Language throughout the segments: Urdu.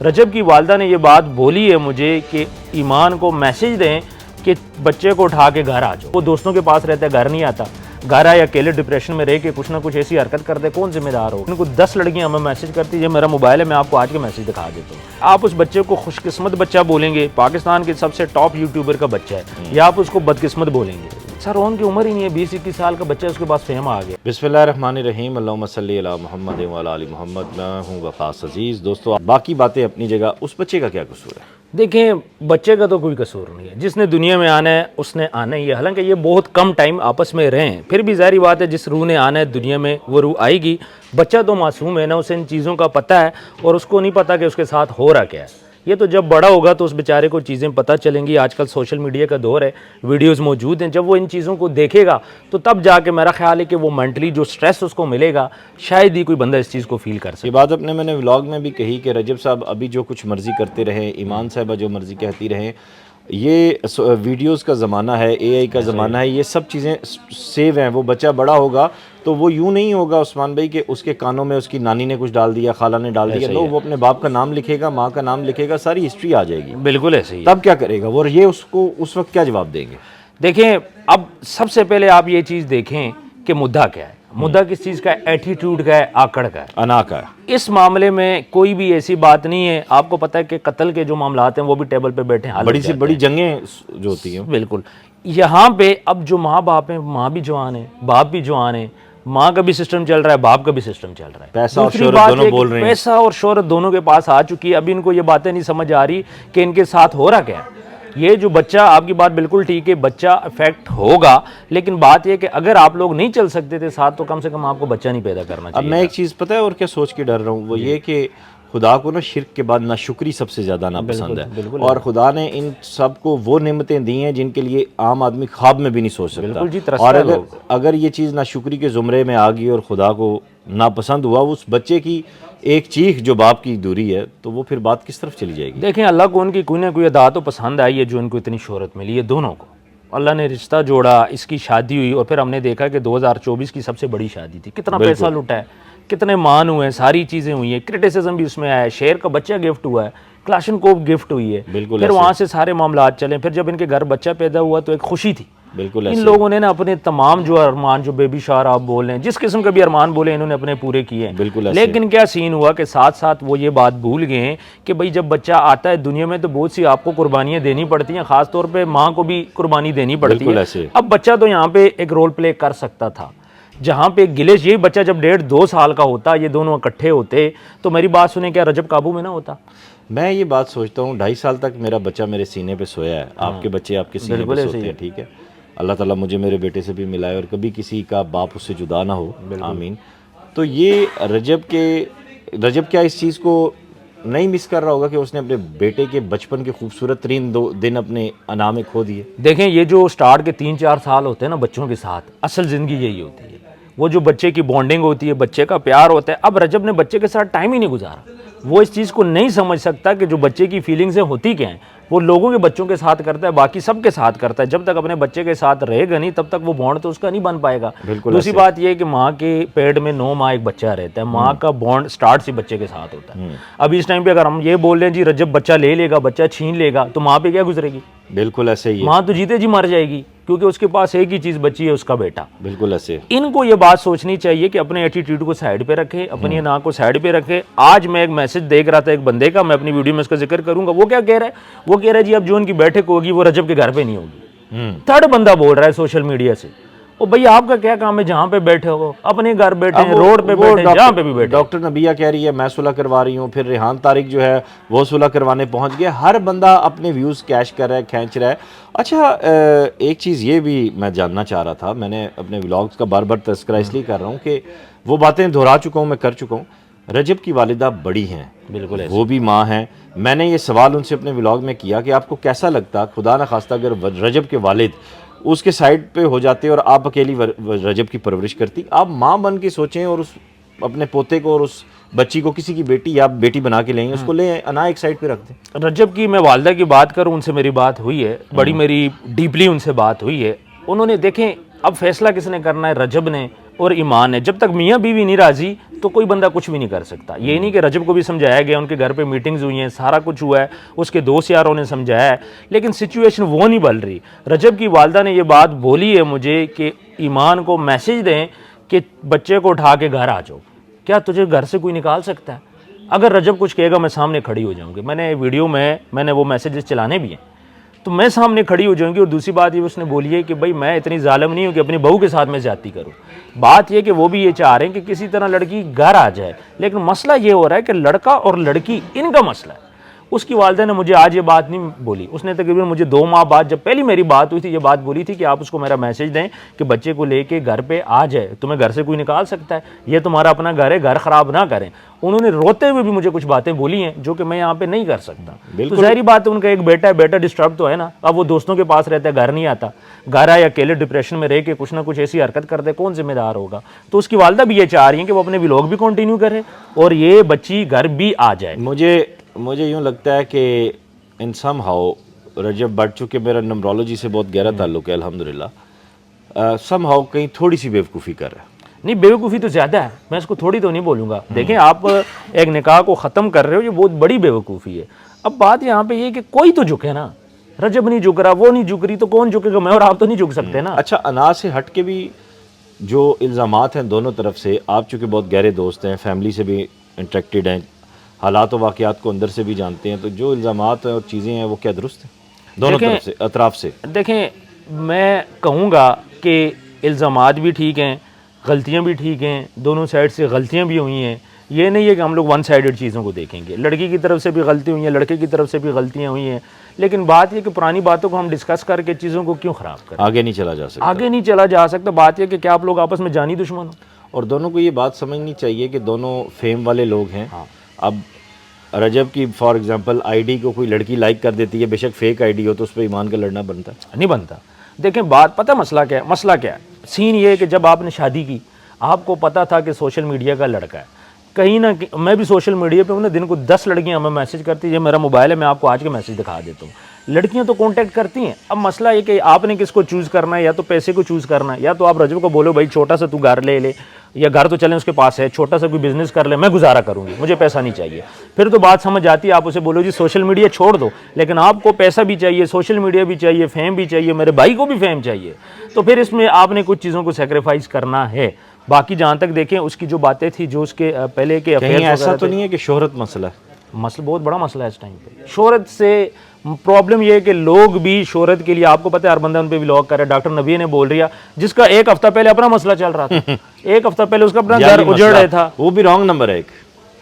رجب کی والدہ نے یہ بات بولی ہے مجھے کہ ایمان کو میسج دیں کہ بچے کو اٹھا کے گھر آ جاؤ. وہ دوستوں کے پاس رہتا ہے, گھر نہیں آتا, گھر آئے اکیلے ڈپریشن میں رہ کے کچھ نہ کچھ ایسی حرکت کر دے, کون ذمہ دار ہو؟ ان کو 10 لڑکیاں ہمیں میسج کرتی ہے, یہ میرا موبائل ہے, میں آپ کو آج کے میسج دکھا دیتا ہوں. آپ اس بچے کو خوش قسمت بچہ بولیں گے, پاکستان کے سب سے ٹاپ یوٹیوبر کا بچہ ہے, یا آپ اس کو بدقسمت بولیں گے؟ سر ان کی عمر ہی نہیں ہے, 20-21 سال کا بچہ ہے, اس کے پاس فیم آ گیا. بسم اللہ الرحمن الرحیم. اللہم صلی علی محمد وعلی آل محمد. میں ہوں وقاص عزیز. دوستو باقی باتیں اپنی جگہ, اس بچے کا کیا قصور ہے؟ دیکھیں بچے کا تو کوئی قصور نہیں ہے, جس نے دنیا میں آنا ہے اس نے آنا ہی ہے. حالانکہ یہ بہت کم ٹائم آپس میں رہے ہیں, پھر بھی ظاہری بات ہے جس روح نے آنا ہے دنیا میں وہ روح آئے گی. بچہ تو معصوم ہے نا, اسے ان چیزوں کا پتہ ہے اور اس کو نہیں پتہ کہ اس کے ساتھ ہو رہا کیا ہے. یہ تو جب بڑا ہوگا تو اس بیچارے کو چیزیں پتہ چلیں گی. آج کل سوشل میڈیا کا دور ہے, ویڈیوز موجود ہیں, جب وہ ان چیزوں کو دیکھے گا تو تب جا کے میرا خیال ہے کہ وہ مینٹلی جو سٹریس اس کو ملے گا شاید ہی کوئی بندہ اس چیز کو فیل کر سکے. یہ بات میں نے ولاگ میں بھی کہی کہ رجب صاحب ابھی جو کچھ مرضی کرتے رہیں, ایمان صاحبہ جو مرضی کہتی رہیں, یہ ویڈیوز کا زمانہ ہے, اے آئی کا زمانہ ہے, یہ سب چیزیں سیو ہیں. وہ بچہ بڑا ہوگا تو وہ یوں نہیں ہوگا عثمان بھائی کہ اس کے کانوں میں اس کی نانی نے کچھ ڈال دیا, خالہ نے ڈال دیا. لو, وہ اپنے باپ کا نام لکھے گا, ماں کا نام لکھے گا, ساری ہسٹری آ جائے گی. بالکل ایسے ہی. تب کیا کرے گا وہ, اور یہ اس کو اس وقت کیا جواب دیں گے؟ دیکھیں اب سب سے پہلے آپ یہ چیز دیکھیں کہ مدعا کیا ہے. مدعا کس چیز کا ہے؟ ایٹیٹیوڈ کا ہے, آکڑ کا ہے, انا کا ہے. اس معاملے میں کوئی بھی ایسی بات نہیں ہے. آپ کو پتہ ہے کہ قتل کے جو معاملات ہیں وہ بھی ٹیبل پہ بیٹھے ہیں, بڑی سی بڑی جنگیں جو ہوتی ہیں. بالکل. یہاں پہ اب جو ماں باپ ہیں, ماں بھی جوان ہے, باپ بھی جوان ہے, ماں کا بھی سسٹم چل رہا ہے, باپ کا بھی سسٹم چل رہا ہے. پیسہ اور دوسری شہرت بات دونوں یہ بول کہ رہے ہیں. پیسہ اور شہرت دونوں کے پاس آ چکی ہے. ابھی ان کو یہ باتیں نہیں سمجھ آ رہی کہ ان کے ساتھ ہو رہا کیا ہے. یہ جو بچہ, آپ کی بات بالکل ٹھیک ہے, بچہ افیکٹ ہوگا, لیکن بات یہ کہ اگر آپ لوگ نہیں چل سکتے تھے ساتھ تو کم سے کم آپ کو بچہ نہیں پیدا کرنا چاہیے. اب میں ایک چیز پتہ ہے اور کیا سوچ کے ڈر رہا ہوں, وہ یہ کہ خدا کو نا شرک کے بعد ناشکری سب سے زیادہ ناپسند ہے, اور خدا نے ان سب کو وہ نعمتیں دی ہیں جن کے لیے عام آدمی خواب میں بھی نہیں سوچ سکتا. اور اگر یہ چیز ناشکری کے زمرے میں آ گئی اور خدا کو ناپسند ہوا, اس بچے کی ایک چیخ جو باپ کی دوری ہے, تو وہ پھر بات کس طرف چلی جائے گی؟ دیکھیں اللہ کو ان کی کوئی نہ کوئی ادا تو پسند آئی ہے جو ان کو اتنی شہرت ملی ہے. دونوں کو اللہ نے رشتہ جوڑا, اس کی شادی ہوئی, اور پھر ہم نے دیکھا کہ 2024 کی سب سے بڑی شادی تھی. کتنا پیسہ لوٹا ہے, کتنے مان ہوئے ہیں, ساری چیزیں ہوئی ہیں, کرٹیسزم بھی اس میں آیا ہے, شیر کا بچہ گفٹ ہوا ہے, کلاشنکوف گفٹ ہوئی ہے, پھر وہاں سے سارے معاملات چلے. پھر جب ان کے گھر بچہ پیدا ہوا تو ایک خوشی تھی. بالکل ان لوگوں نے نا اپنے تمام جو ارمان, جو بیبی شاور آپ بول رہے ہیں, جس قسم کے بھی ارمان بولے, انہوں نے اپنے پورے کیے ہیں. لیکن کیا سین ہوا کہ ساتھ ساتھ وہ یہ بات بھول گئے ہیں کہ بھئی جب بچہ آتا ہے دنیا میں تو بہت سی آپ کو قربانیاں دینی پڑتی ہیں, خاص طور پہ ماں کو بھی قربانی دینی پڑتی ہے. اب بچہ تو یہاں پہ ایک رول پلے کر سکتا تھا, جہاں پہ گلیش, یہی بچہ جب 1.5-2 سال کا ہوتا, یہ دونوں اکٹھے ہوتے تو میری بات سنیں, کیا رجب قابو میں نہ ہوتا؟ میں یہ بات سوچتا ہوں, 2.5 سال تک میرا بچہ میرے سینے پہ سویا ہے, آپ کے بچے آپ کے سینے پہ سوتے ہیں, ٹھیک ہے. اللہ تعالیٰ مجھے میرے بیٹے سے بھی ملائے اور کبھی کسی کا باپ اس سے جدا نہ ہو, آمین. تو یہ رجب کیا اس چیز کو نہیں مس کر رہا ہوگا کہ اس نے اپنے بیٹے کے بچپن کے خوبصورت ترین 2 دن اپنے انا میں کھو دیے؟ دیکھیں یہ جو سٹارٹ کے 3-4 سال ہوتے ہیں نا بچوں کے ساتھ, اصل زندگی یہی ہوتی ہے. وہ جو بچے کی بانڈنگ ہوتی ہے, بچے کا پیار ہوتا ہے. اب رجب نے بچے کے ساتھ ٹائم ہی نہیں گزارا, وہ اس چیز کو نہیں سمجھ سکتا کہ جو بچے کی فیلنگزیں ہوتی کیا ہیں. وہ لوگوں کے بچوں کے ساتھ کرتا ہے, باقی سب کے ساتھ کرتا ہے. جب تک اپنے بچے کے ساتھ رہے گا نہیں تب تک وہ بانڈ تو اس کا نہیں بن پائے گا. دوسری بات یہ ہے کہ ماں کے پیٹ میں 9 ماہ ایک بچہ رہتا ہے, ماں کا بانڈ سٹارٹ سے بچے کے ساتھ ہوتا ہے. اب اس ٹائم پہ اگر ہم یہ بول رہے ہیں جی رجب بچہ لے لے گا, بچہ چھین لے گا, تو ماں پہ کیا گزرے گی؟ بالکل ایسے ہی, ماں تو جیتے جی مر جائے گی, کیونکہ اس کے پاس ایک ہی چیز بچی ہے, اس کا بیٹا. بالکل ایسے. ان کو یہ بات سوچنی چاہیے کہ اپنے ایٹیٹیوڈ کو سائڈ پہ رکھے, اپنی انا کو سائڈ پہ رکھے. آج میں ایک میسج دیکھ رہا تھا ایک بندے کا, میں اپنی ویڈیو میں اس کا ذکر کروں گا. وہ کیا کہہ رہا ہے, وہ کہہ رہا ہے جی اب جو ان کی بیٹھک ہوگی وہ رجب کے گھر پہ نہیں ہوگی. تھرڈ بندہ بول رہا ہے سوشل میڈیا سے. او بھئی آپ کا کیا کام ہے, جہاں پہ بیٹھے ہو اپنے گھر بیٹھے ہیں, روڈ پہ بیٹھے ہیں, جہاں پہ بھی بیٹھے. ڈاکٹر نبیہ کہہ رہی ہے میں صلح کروا رہی ہوں, پھر ریحان طارق جو ہے وہ صلح کروانے پہنچ گئے. ہر بندہ اپنے ویوز کیش کر رہا ہے, کھینچ رہا ہے. اچھا ایک چیز یہ بھی میں جاننا چاہ رہا تھا, میں نے اپنے ولاگز کا بار بار تذکرہ اس لیے کر رہا ہوں کہ وہ باتیں دہرا چکا ہوں, میں کر چکا ہوں. رجب کی والدہ بڑی ہیں, بالکل وہ بھی ماں ہیں. میں نے یہ سوال ان سے اپنے ولاگ میں کیا کہ آپ کو کیسا لگتا, خدا نہ خواستہ اگر رجب کے والد اس کے سائڈ پہ ہو جاتے اور آپ اکیلی رجب کی پرورش کرتی. آپ ماں بن کے سوچیں اور اس اپنے پوتے کو اور اس بچی کو کسی کی بیٹی یا بیٹی بنا کے لیں, اس کو لے انا ایک سائڈ پہ رکھ دیں. رجب کی میں والدہ کی بات کروں, ان سے میری بات ہوئی ہے, بڑی میری ڈیپلی ان سے بات ہوئی ہے. انہوں نے دیکھیں اب فیصلہ کس نے کرنا ہے, رجب نے اور ایمان ہے. جب تک میاں بیوی نہیں راضی تو کوئی بندہ کچھ بھی نہیں کر سکتا. یہ نہیں کہ رجب کو بھی سمجھایا گیا, ان کے گھر پہ میٹنگز ہوئی ہیں, سارا کچھ ہوا ہے, اس کے دوست یاروں نے سمجھایا ہے, لیکن سچویشن وہ نہیں بل رہی. رجب کی والدہ نے یہ بات بولی ہے مجھے کہ ایمان کو میسج دیں کہ بچے کو اٹھا کے گھر آ جاؤ. کیا تجھے گھر سے کوئی نکال سکتا ہے؟ اگر رجب کچھ کہے گا میں سامنے کھڑی ہو جاؤں گی. میں نے ویڈیو میں نے وہ میسیجز چلانے بھی ہیں, تو میں سامنے کھڑی ہو جاؤں گی. اور دوسری بات یہ اس نے بولی ہے کہ بھائی میں اتنی ظالم نہیں ہوں کہ اپنی بہو کے ساتھ میں زیادتی کروں. بات یہ کہ وہ بھی یہ چاہ رہے ہیں کہ کسی طرح لڑکی گھر آ جائے, لیکن مسئلہ یہ ہو رہا ہے کہ لڑکا اور لڑکی ان کا مسئلہ ہے. اس کی والدہ نے مجھے آج یہ بات نہیں بولی, اس نے تقریباً مجھے 2 ماہ بعد جب پہلی میری بات ہوئی تھی یہ بات بولی تھی کہ آپ اس کو میرا میسج دیں کہ بچے کو لے کے گھر پہ آ جائے, تمہیں گھر سے کوئی نکال سکتا ہے, یہ تمہارا اپنا گھر ہے, گھر خراب نہ کریں. انہوں نے روتے ہوئے بھی مجھے کچھ باتیں بولی ہیں جو کہ میں یہاں پہ نہیں کر سکتا. تو ظاہری بات ہے ان کا ایک بیٹا ہے, بیٹا ڈسٹرب تو ہے نا, اب وہ دوستوں کے پاس رہتا ہے, گھر نہیں آتا, گھر آیا اکیلے ڈپریشن میں رہ کے کچھ نہ کچھ ایسی حرکت کر دے, کون ذمہ دار ہوگا؟ تو اس کی والدہ بھی یہ چاہ رہی ہیں کہ وہ اپنے ولاگ بھی کنٹینیو کرے اور یہ بچی گھر بھی آ جائے. مجھے یوں لگتا ہے کہ ان سم ہاؤ رجب بٹ چونکہ میرا نمرولوجی سے بہت گہرا تعلق ہے الحمدللہ, سم ہاؤ کہیں تھوڑی سی بیوقوفی کر رہا ہے. نہیں بیوقوفی تو زیادہ ہے, میں اس کو تھوڑی تو نہیں بولوں گا. دیکھیں آپ ایک نکاح کو ختم کر رہے ہو, یہ بہت بڑی بیوقوفی ہے. اب بات یہاں پہ یہ ہے کہ کوئی تو جھکے نا, رجب نہیں جھک رہا, وہ نہیں جھک رہی, تو کون جھکے گا؟ میں اور آپ تو نہیں جھک سکتے نا. اچھا انا سے ہٹ کے بھی جو الزامات ہیں دونوں طرف سے, آپ چونکہ بہت گہرے دوست ہیں, فیملی سے بھی انٹریکٹڈ ہیں, حالات و واقعات کو اندر سے بھی جانتے ہیں, تو جو الزامات اور چیزیں ہیں وہ کیا درست ہیں دونوں طرف سے, اطراف سے؟ دیکھیں میں کہوں گا کہ الزامات بھی ٹھیک ہیں, غلطیاں بھی ٹھیک ہیں, دونوں سائڈ سے غلطیاں بھی ہوئی ہیں. یہ نہیں ہے کہ ہم لوگ ون سائیڈڈ چیزوں کو دیکھیں گے. لڑکی کی طرف سے بھی غلطی ہوئی ہیں, لڑکے کی طرف سے بھی غلطیاں ہوئی ہیں, لیکن بات یہ کہ پرانی باتوں کو ہم ڈسکس کر کے چیزوں کو کیوں خراب کریں؟ آگے نہیں چلا جا سکتا. آگے نہیں چلا جا سکتا. بات یہ کہ کیا آپ لوگ آپس میں جانی دشمن ہو؟ اور دونوں کو یہ بات سمجھنی چاہیے کہ دونوں فیم والے لوگ ہیں. اب رجب کی فار ایگزامپل آئی ڈی کو کوئی لڑکی لائک کر دیتی ہے, بے شک فیک آئی ڈی ہو, تو اس پہ ایمان کا لڑنا بنتا ہے؟ نہیں بنتا. دیکھیں بات پتہ مسئلہ کیا ہے؟ مسئلہ کیا ہے؟ سین یہ ہے کہ جب آپ نے شادی کی, آپ کو پتا تھا کہ سوشل میڈیا کا لڑکا ہے, کہیں نہ میں بھی سوشل میڈیا پہ دن کو 10 لڑکیاں ہمیں میسج کرتی ہیں. یہ میرا موبائل ہے, میں آپ کو آج کے میسج دکھا دیتا ہوں. لڑکیاں تو کانٹیکٹ کرتی ہیں. اب مسئلہ یہ کہ آپ نے کس کو چوز کرنا ہے, یا تو پیسے کو چوز کرنا ہے, یا تو آپ رجب کو بولو بھائی چھوٹا سا تو گھر لے لے, یا گھر تو چلیں اس کے پاس ہے, چھوٹا سا کوئی بزنس کر لے, میں گزارا کروں گی, مجھے پیسہ نہیں چاہیے. پھر تو بات سمجھ آتی ہے, آپ اسے بولو جی سوشل میڈیا چھوڑ دو, لیکن آپ کو پیسہ بھی چاہیے, سوشل میڈیا بھی چاہیے, فیم بھی چاہیے, میرے بھائی کو بھی فیم چاہیے. تو پھر اس میں آپ نے کچھ چیزوں کو سیکریفائز کرنا ہے. باقی جہاں تک دیکھیں اس کی جو باتیں تھی, جو اس کے پہلے کے کہیں ایسا تو نہیں ہے کہ شہرت مسئلہ ہے؟ مسئلہ بہت بڑا مسئلہ ہے اس ٹائم پہ. شہرت سے پرابلم یہ ہے کہ لوگ بھی شہرت کے لیے, آپ کو پتہ ہے ہر بندہ ان پہ ولاگ کر رہا ہے. ڈاکٹر نبی نے بول رہا, جس کا 1 ہفتہ پہلے اپنا مسئلہ چل رہا تھا, 1 ہفتہ پہلے اس کا اپنا گھر اجڑ رہا تھا, وہ بھی رانگ نمبر ہے ایک.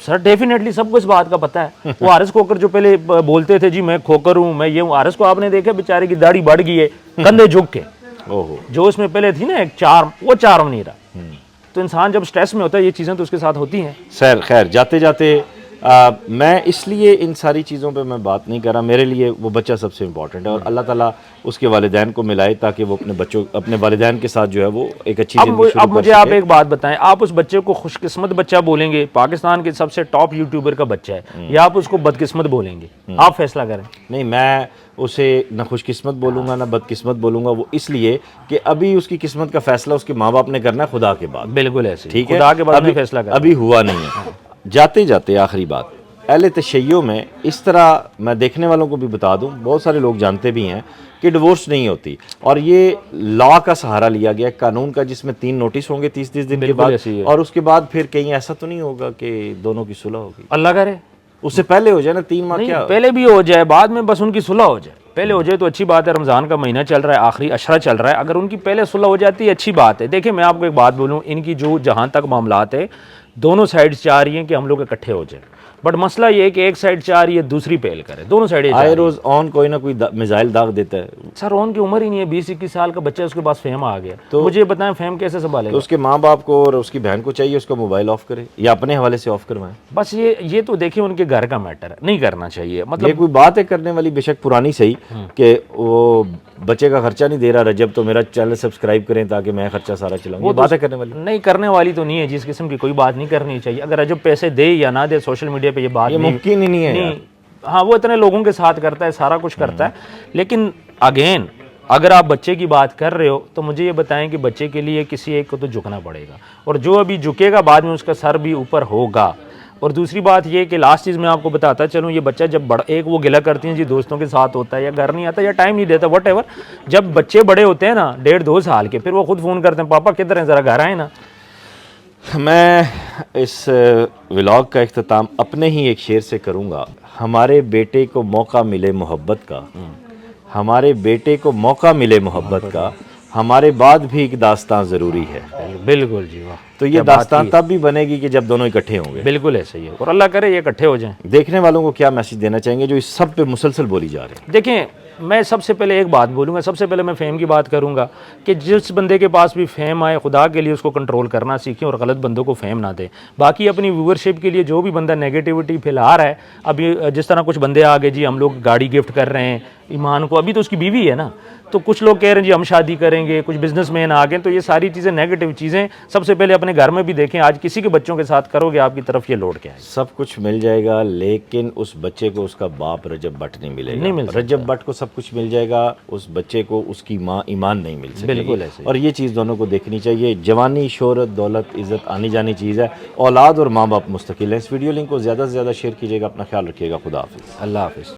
سر ڈیفینیٹلی سب کو اس بات کا پتہ ہے. وہ حارث کھوکر جو پہلے بولتے تھے جی میں کھوکر ہوں, میں یہ ہوں, حارث کو آپ نے دیکھا بیچارے کی داڑھی بڑھ گئی ہے, کندھے جھک کے, جو اس میں پہلے تھی نا ایک چارم, وہ چارم نہیں رہا. تو انسان جب سٹریس میں ہوتا ہے یہ چیزیں تو اس کے ساتھ ہوتی ہیں. خیر جاتے جاتے میں اس لیے ان ساری چیزوں پہ میں بات نہیں کر رہا. میرے لیے وہ بچہ سب سے امپورٹنٹ ہے, اور اللہ تعالیٰ اس کے والدین کو ملائے تاکہ وہ اپنے والدین کے ساتھ جو ہے وہ ایک اچھی زندگی شروع کر سکے. اب مجھے آپ ایک بات بتائیں, آپ اس بچے کو خوش قسمت بچہ بولیں گے, پاکستان کے سب سے ٹاپ یوٹیوبر کا بچہ ہے, یا آپ اس کو بدقسمت بولیں گے؟ آپ فیصلہ کریں. نہیں, میں اسے نہ خوش قسمت بولوں گا نہ بدقسمت بولوں گا. وہ اس لیے کہ ابھی اس کی قسمت کا فیصلہ اس کے ماں باپ نے کرنا ہے خدا کے بعد. بالکل ایسے, ٹھیک ہے, خدا کے بعد فیصلہ کرنا, ابھی ہوا نہیں ہے. جاتے جاتے آخری بات, اہل تشیع میں اس طرح میں دیکھنے والوں کو بھی بتا دوں, بہت سارے لوگ جانتے بھی ہیں کہ ڈیورس نہیں ہوتی, اور یہ لا کا سہارا لیا گیا, قانون کا, جس میں 3 نوٹس ہوں گے 30 دن کے بعد, اور اس کے بعد پھر کہیں ایسا تو نہیں ہوگا کہ دونوں کی صلح ہوگی؟ اللہ کرے اس سے پہلے ہو جائے نا, 3 ماہ کیا پہلے بھی ہو جائے, بعد میں بس ان کی صلح ہو جائے. پہلے ہو جائے تو اچھی بات ہے, رمضان کا مہینہ چل رہا ہے, آخری عشرہ چل رہا ہے, اگر ان کی پہلے صلح ہو جاتی ہے اچھی بات ہے. دیکھیں میں آپ کو ایک بات بولوں, ان کی جو جہاں تک معاملات ہے دونوں سائڈ چاہ رہی ہیں کہ ہم لوگ اکٹھے ہو جائیں, بٹ مسئلہ یہ ہے کہ ایک سائڈ چاہ رہی ہے دوسری پہل کرے, دونوں سائڈ آئے روز آن کوئی نہ کوئی میزائل داغ دیتا ہے. سر آن کی عمر ہی نہیں ہے, 20-21 سال کا بچہ, اس کے پاس فیم آ گیا, تو مجھے بتائیں فیم کیسے سنبھالے گا؟ تو اس کے ماں باپ کو اور اس کی بہن کو چاہیے اس کا موبائل آف کرے یا اپنے حوالے سے آف کروائیں. بس یہ تو دیکھیں ان کے گھر کا میٹر ہے, نہیں کرنا چاہیے. مطلب یہ کوئی بات ہے کرنے والی, بے شک پرانی صحیح, کہ وہ بچے کا خرچہ نہیں دے رہا رجب, تو میرا چینل سبسکرائب کریں تاکہ میں خرچہ سارا چلاؤں. یہ بات ہے کرنے والی نہیں, کرنے والی تو نہیں ہے, جس قسم کی کوئی بات نہیں کرنی چاہیے. اگر رجب پیسے دے یا نہ دے, سوشل میڈیا پہ یہ بات ممکن ہی نہیں ہے. ہاں وہ اتنے لوگوں کے ساتھ کرتا ہے, سارا کچھ کرتا ہے, لیکن اگین اگر آپ بچے کی بات کر رہے ہو تو مجھے یہ بتائیں کہ بچے کے لیے کسی ایک کو تو جھکنا پڑے گا، اور جو ابھی جھکے گا بعد میں اس کا سر بھی اوپر ہوگا۔ اور دوسری بات یہ کہ لاسٹ چیز میں آپ کو بتاتا چلوں، یہ بچہ جب ایک وہ گلا کرتی ہیں جی دوستوں کے ساتھ ہوتا ہے یا گھر نہیں آتا یا ٹائم نہیں دیتا وٹ ایور، جب بچے بڑے ہوتے ہیں نا 1.5-2 سال کے، پھر وہ خود فون کرتے ہیں پاپا کدھر ہیں ذرا گھر آئیں نا۔ میں اس ولاگ کا اختتام اپنے ہی ایک شعر سے کروں گا، ہمارے بیٹے کو موقع ملے محبت کا، ہمارے بیٹے کو موقع ملے محبت کا، ہمارے بعد بھی ایک داستان ضروری ہے۔ بالکل جی واہ، تو یہ داستان تب بھی بنے گی کہ جب دونوں اکٹھے ہوں گے۔ بالکل ایسا ہی ہے، اور اللہ کرے یہ اکٹھے ہو جائیں۔ دیکھنے والوں کو کیا میسج دینا چاہیں گے جو اس سب پہ مسلسل بولی جا رہی ہے؟ دیکھیں میں سب سے پہلے ایک بات بولوں گا، سب سے پہلے میں فیم کی بات کروں گا کہ جس بندے کے پاس بھی فیم آئے خدا کے لیے اس کو کنٹرول کرنا سیکھیں اور غلط بندوں کو فیم نہ دیں۔ باقی اپنی ویورشپ کے لیے جو بھی بندہ نیگیٹیوٹی پھیلا رہا ہے، ابھی جس طرح کچھ بندے آگے جی ہم لوگ گاڑی گفٹ کر رہے ہیں ایمان کو، ابھی تو اس کی بیوی ہے نا، تو کچھ لوگ کہہ رہے ہیں جی ہم شادی کریں گے، کچھ بزنس مین آ گئے، تو یہ ساری چیزیں نیگیٹو چیزیں سب سے پہلے اپنے گھر میں بھی دیکھیں۔ آج کسی کے بچوں کے ساتھ کرو گے آپ کی طرف یہ لوٹ کے آئے گا۔ سب کچھ مل جائے گا لیکن اس بچے کو اس کا باپ رجب بٹ نہیں ملے گا۔ نہیں مل سکتا۔ رجب بٹ کو سب کچھ مل جائے گا، اس بچے کو اس کی ماں ایمان نہیں مل سکے گی۔ بالکل ایسے ہی۔ اور یہ چیز دونوں کو دیکھنی چاہیے۔ جوانی، شہرت، دولت، عزت آنی جانی چیز ہے، اولاد اور ماں باپ مستقل ہیں۔ اس ویڈیو لنک کو زیادہ سے زیادہ شیئر کیجیے گا، اپنا خیال رکھیے گا، خدا حافظ۔ اللہ حافظ۔